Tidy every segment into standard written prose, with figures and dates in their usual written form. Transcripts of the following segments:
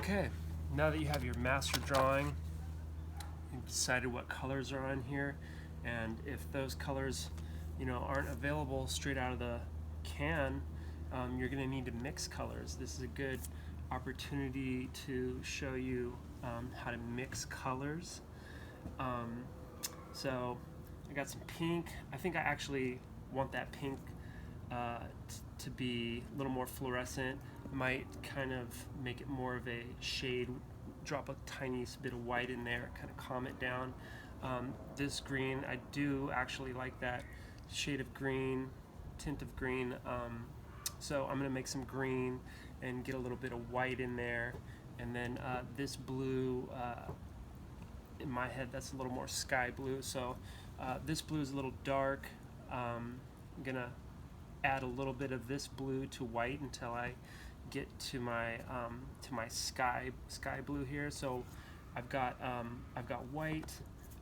Okay, now that you have your master drawing, you've decided what colors are on here, and if those colors, aren't available straight out of the can, you're going to need to mix colors. This is a good opportunity to show you how to mix colors. So I got some pink. I think I actually want that pink to be a little more fluorescent. Might kind of make it more of a shade, drop a tiny bit of white in there, kind of calm it down. This green, I do actually like that shade of green, tint of green. So I'm going to make some green and get a little bit of white in there. And then this blue, in my head, that's a little more sky blue. So this blue is a little dark. I'm going to add a little bit of this blue to white until I get to my sky blue here. So I've got white,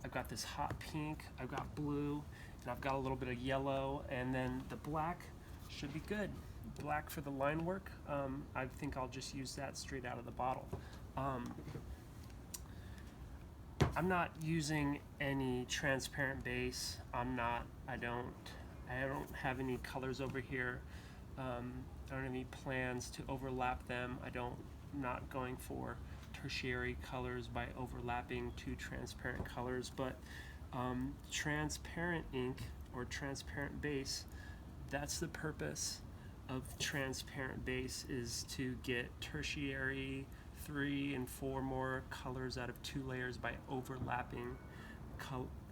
I've got this hot pink, I've got blue, and I've got a little bit of yellow, and then the black should be good. Black for the line work. I think I'll just use that straight out of the bottle. I'm not using any transparent base. I don't have any colors over here. I don't have any plans to overlap them. I'm not going for tertiary colors by overlapping two transparent colors, but transparent ink or transparent base, that's the purpose of transparent base, is to get tertiary 3 and 4 more colors out of 2 layers by overlapping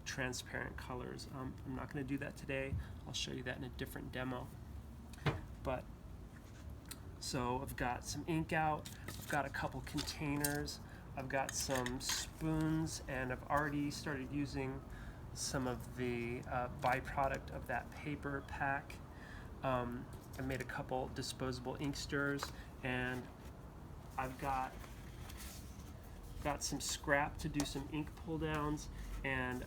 transparent colors. I'm not going to do that today. I'll show you that in a different demo. But so I've got some ink out, I've got a couple containers, I've got some spoons, and I've already started using some of the byproduct of that paper pack. I made a couple disposable ink stirrers, and I've got some scrap to do some ink pull downs, and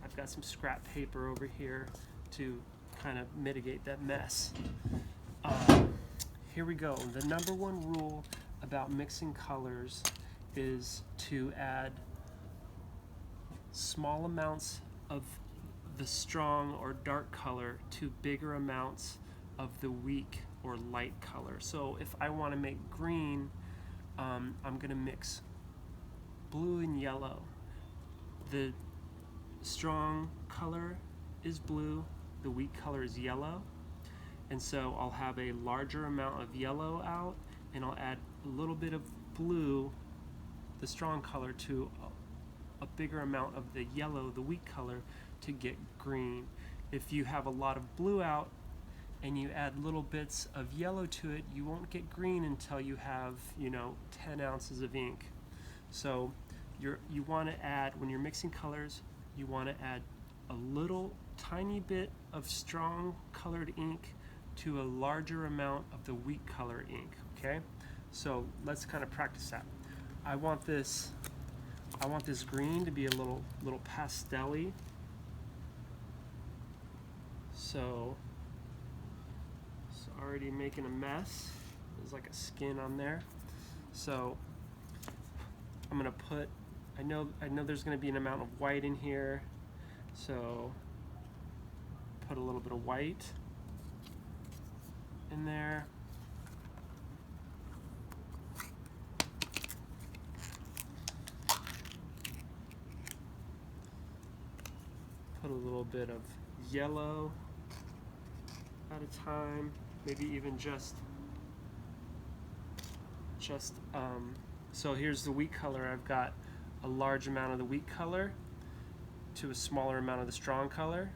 I've got some scrap paper over here to kind of mitigate that mess. Here we go. The number one rule about mixing colors is to add small amounts of the strong or dark color to bigger amounts of the weak or light color. So if I want to make green, I'm going to mix blue and yellow. The strong color is blue, the weak color is yellow, and so I'll have a larger amount of yellow out, and I'll add a little bit of blue, the strong color, to a bigger amount of the yellow, the weak color, to get green. If you have a lot of blue out and you add little bits of yellow to it, you won't get green until you have 10 ounces of ink. So you want to add, when you're mixing colors, you want to add a little tiny bit of strong colored ink to a larger amount of the weak color ink. Okay, so let's kind of practice that. I want this green to be a little pastel-y. So it's already making a mess. There's like a skin on there. So I'm gonna put, I know there's gonna be an amount of white in here, so put a little bit of white in there. Put a little bit of yellow at a time, maybe even just so here's the weak color. I've got a large amount of the weak color to a smaller amount of the strong color.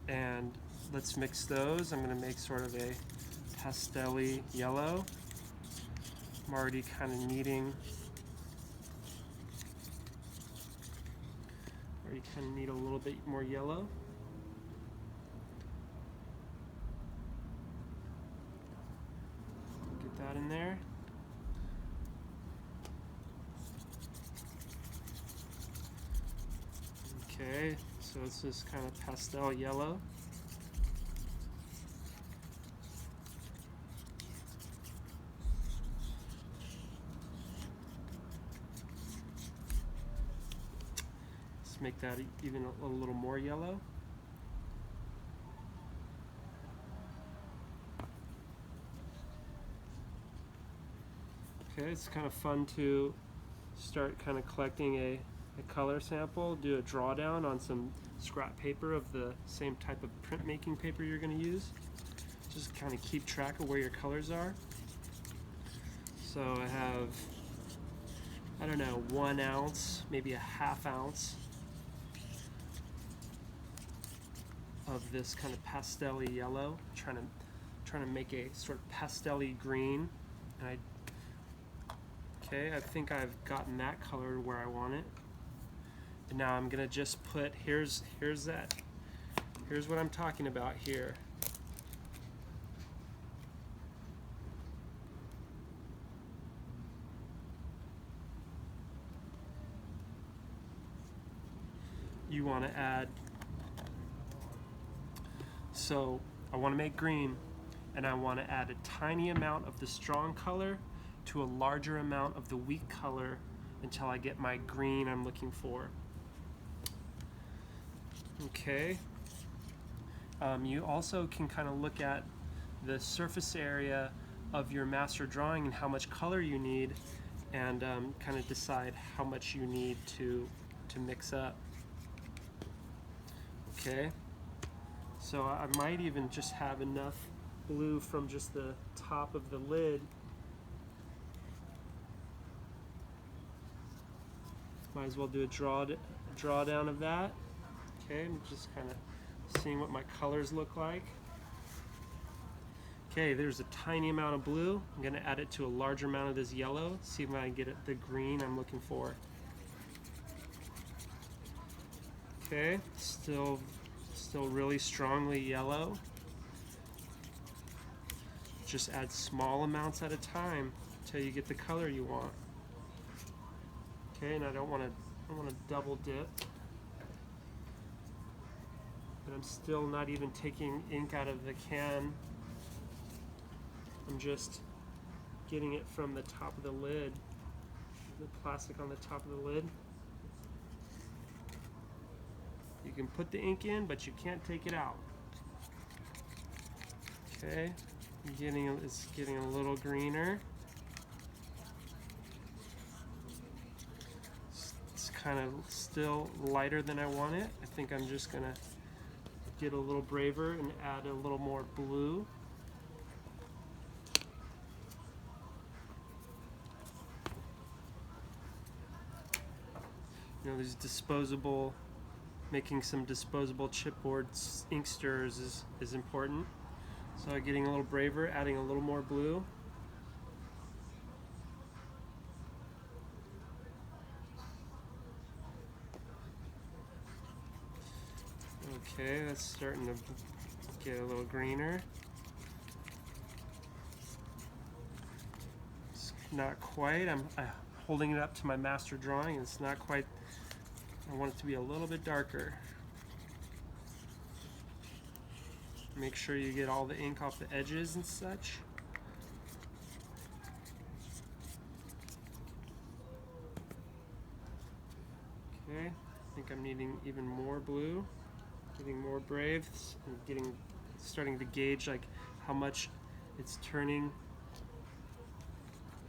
And let's mix those. I'm going to make sort of a pastel-y yellow. I'm already kind of needing, need a little bit more yellow. Get that in there. Okay, So it's this kind of pastel yellow. Let's make that even a little more yellow. Okay, it's kind of fun to start kind of collecting a color sample, do a drawdown on some scrap paper of the same type of printmaking paper you're going to use. Just kind of keep track of where your colors are. So I have, I don't know, 1 ounce, maybe a ½ ounce of this kind of pastel-y yellow. Trying to make a sort of pastel-y green. And okay, I think I've gotten that color where I want it. And now I'm gonna just put, here's what I'm talking about here. You want to add, so I want to make green, and I want to add a tiny amount of the strong color to a larger amount of the weak color until I get my green I'm looking for. Okay. You also can kind of look at the surface area of your master drawing and how much color you need, and kind of decide how much you need to mix up. Okay, so I might even just have enough blue from just the top of the lid. Might as well do a drawdown of that. Okay, I'm just kind of seeing what my colors look like. Okay, there's a tiny amount of blue. I'm going to add it to a larger amount of this yellow. See if I can get the green I'm looking for. Okay, still really strongly yellow. Just add small amounts at a time until you get the color you want. Okay, and I don't want to double dip. But I'm still not even taking ink out of the can. I'm just getting it from the top of the lid, the plastic on the top of the lid. You can put the ink in, but you can't take it out. Okay, it's getting a little greener. It's kind of still lighter than I want it. I think I'm just gonna get a little braver and add a little more blue. You know, these disposable, making some disposable chipboard ink stirrers is important. So getting a little braver, adding a little more blue. Okay, that's starting to get a little greener. It's not quite. I'm holding it up to my master drawing, and it's not quite. I want it to be a little bit darker. Make sure you get all the ink off the edges and such. Okay, I think I'm needing even more blue. Getting more brave and starting to gauge like how much it's turning,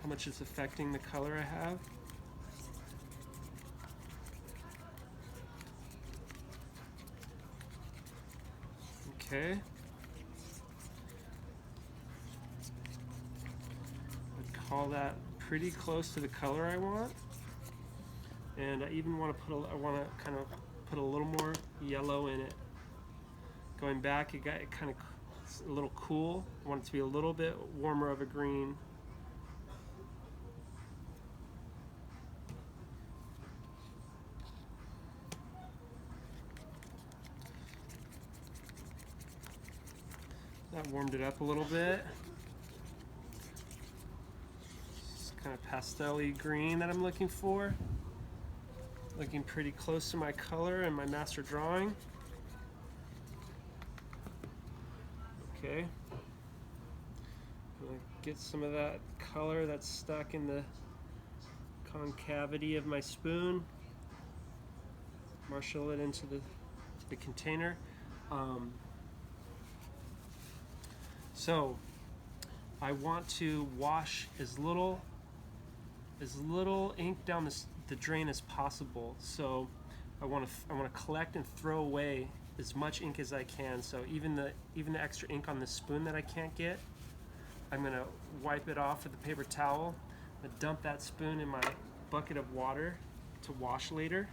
how much it's affecting the color I have. Okay. I'd call that pretty close to the color I want. And I even want to kind of put a little more yellow in it. Going back, it kind of a little cool. I want it to be a little bit warmer of a green. That warmed it up a little bit. It's kind of pastel-y green that I'm looking for. Looking pretty close to my color and my master drawing. Okay. I'm gonna get some of that color that's stuck in the concavity of my spoon. Marshal it into the container. So I want to wash as little ink down the drain as possible. So I want to collect and throw away as much ink as I can. So even the extra ink on the spoon that I can't get, I'm gonna wipe it off with a paper towel. I'm gonna dump that spoon in my bucket of water to wash later.